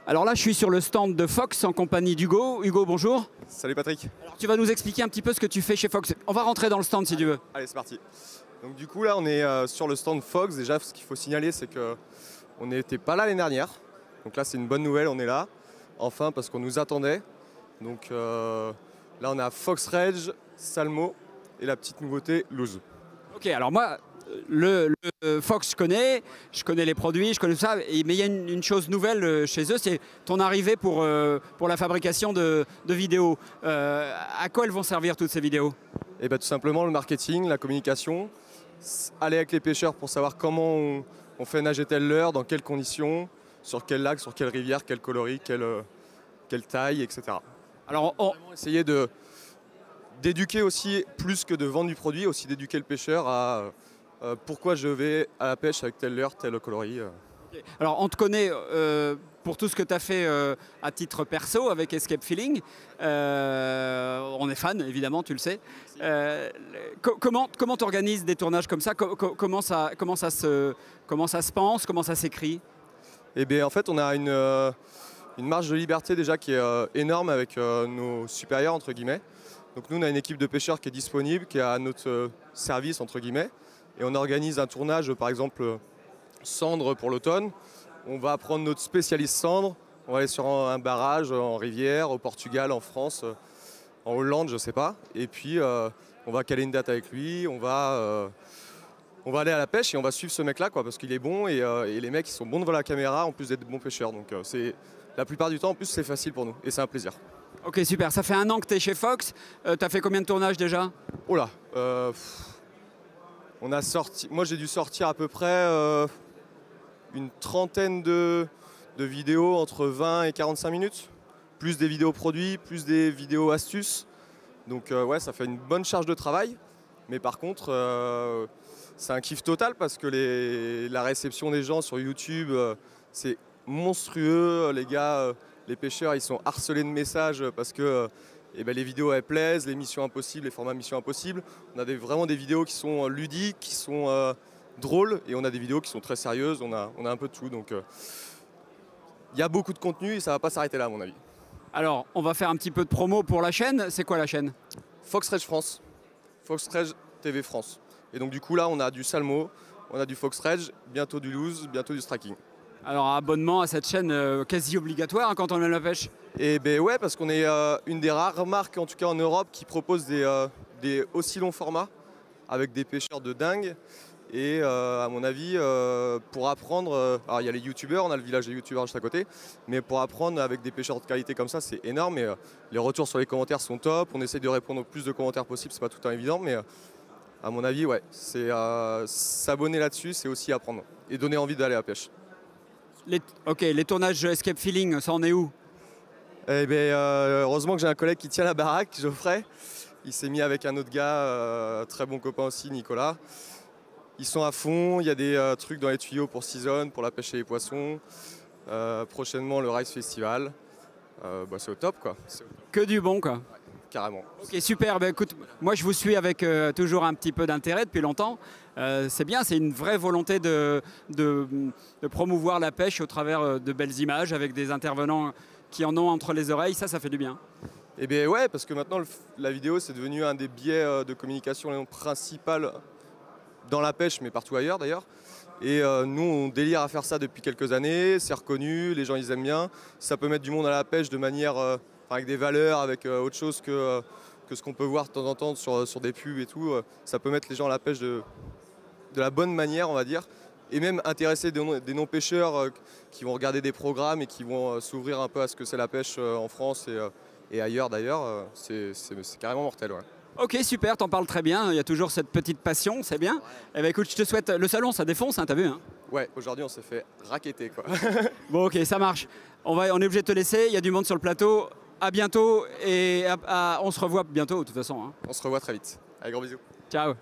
Alors là, je suis sur le stand de Fox en compagnie d'Hugo. Hugo, bonjour. Salut Patrick. Alors, tu vas nous expliquer un petit peu ce que tu fais chez Fox. On va rentrer dans le stand si tu veux. Allez, c'est parti. Donc du coup là, on est sur le stand Fox. Déjà, ce qu'il faut signaler, c'est qu'on n'était pas là l'année dernière. Donc là, c'est une bonne nouvelle, on est là. Enfin, parce qu'on nous attendait. Donc là, on a Fox Rage, Salmo et la petite nouveauté, Loose. Ok, alors moi, le Fox, je connais les produits, je connais tout ça, mais il y a une chose nouvelle chez eux, c'est ton arrivée pour la fabrication de vidéos. À quoi elles vont servir toutes ces vidéos? Et bien tout simplement le marketing, la communication, aller avec les pêcheurs pour savoir comment on fait nager telle leurre, dans quelles conditions, sur quel lac, sur quelle rivière, quel coloris, quelle taille, etc. Alors, essayer d'éduquer aussi, plus que de vendre du produit, aussi d'éduquer le pêcheur à pourquoi je vais à la pêche avec telle leurre, tel coloris. Alors, on te connaît pour tout ce que tu as fait à titre perso avec Escape Feeling. On est fan, évidemment, tu le sais. Comment tu organises des tournages comme ça? Comment ça se pense? Comment ça s'écrit? Eh bien, en fait, on a une marge de liberté déjà qui est énorme avec nos supérieurs, entre guillemets. Donc nous, on a une équipe de pêcheurs qui est disponible, qui est à notre service, entre guillemets. Et on organise un tournage, par exemple, cendre pour l'automne. On va prendre notre spécialiste cendre, on va aller sur un barrage en rivière, au Portugal, en France, en Hollande, je ne sais pas. Et puis, on va caler une date avec lui, on va aller à la pêche et on va suivre ce mec-là, parce qu'il est bon et les mecs, ils sont bons devant la caméra, en plus d'être bons pêcheurs. Donc la plupart du temps, en plus, c'est facile pour nous et c'est un plaisir. Ok, super. Ça fait 1 an que tu es chez Fox. Tu as fait combien de tournages déjà? Oh là, on a sorti, moi j'ai dû sortir à peu près une trentaine de vidéos entre 20 et 45 minutes, plus des vidéos produits, plus des vidéos astuces. Donc ouais, ça fait une bonne charge de travail. Mais par contre, c'est un kiff total parce que la réception des gens sur YouTube, c'est monstrueux. Les gars, les pêcheurs, ils sont harcelés de messages parce que les vidéos elles plaisent, les missions impossibles, les formats missions impossibles. On a vraiment des vidéos qui sont ludiques, qui sont drôles, et on a des vidéos qui sont très sérieuses. On a un peu de tout. Donc il y a beaucoup de contenu et ça va pas s'arrêter là, à mon avis. Alors, on va faire un petit peu de promo pour la chaîne. C'est quoi la chaîne? Fox Rage France. Fox Rage TV France. Et donc du coup là, on a du Salmo, on a du Fox Rage, bientôt du Loose, bientôt du Striking. Alors, abonnement à cette chaîne quasi obligatoire quand on aime la pêche? Et ben ouais, parce qu'on est une des rares marques, en tout cas en Europe, qui propose des aussi longs formats avec des pêcheurs de dingue. Et à mon avis, pour apprendre, alors il y a les youtubeurs, on a le village des youtubeurs juste à côté, mais pour apprendre avec des pêcheurs de qualité comme ça, c'est énorme. Et les retours sur les commentaires sont top. On essaie de répondre au plus de commentaires possible, c'est pas tout le temps évident, mais à mon avis, ouais, c'est s'abonner là-dessus, c'est aussi apprendre et donner envie d'aller à la pêche. Ok, les tournages Escape Feeling, ça en est où? Eh bien, heureusement que j'ai un collègue qui tient la baraque, Geoffrey. Il s'est mis avec un autre gars, très bon copain aussi, Nicolas. Ils sont à fond, il y a des trucs dans les tuyaux pour Season, pour la pêche et les poissons. Prochainement, le Rice Festival. C'est au top, quoi. Que du bon, quoi. Ouais, carrément. Ok, super. Ben, écoute, moi, je vous suis avec toujours un petit peu d'intérêt depuis longtemps. C'est bien, c'est une vraie volonté de promouvoir la pêche au travers de belles images avec des intervenants qui en ont entre les oreilles. Ça fait du bien. Eh bien, ouais, parce que maintenant, la vidéo, c'est devenu un des biais de communication principal dans la pêche, mais partout ailleurs d'ailleurs. Et nous, on délire à faire ça depuis quelques années, c'est reconnu, les gens ils aiment bien. Ça peut mettre du monde à la pêche de manière, avec des valeurs, avec autre chose que ce qu'on peut voir de temps en temps sur des pubs et tout. Ça peut mettre les gens à la pêche de la bonne manière, on va dire. Et même intéresser des non-pêcheurs qui vont regarder des programmes et qui vont s'ouvrir un peu à ce que c'est la pêche en France et ailleurs d'ailleurs. C'est carrément mortel, ouais. Ok, super, t'en parles très bien. Il y a toujours cette petite passion, c'est bien. Eh ben, écoute, je te souhaite. Le salon, ça défonce, hein, t'as vu, hein? Ouais, aujourd'hui, on s'est fait racketter, quoi. Bon, ok, ça marche. On est obligé de te laisser. Il y a du monde sur le plateau. À bientôt et on se revoit bientôt, de toute façon, hein. On se revoit très vite. Allez, gros bisous. Ciao.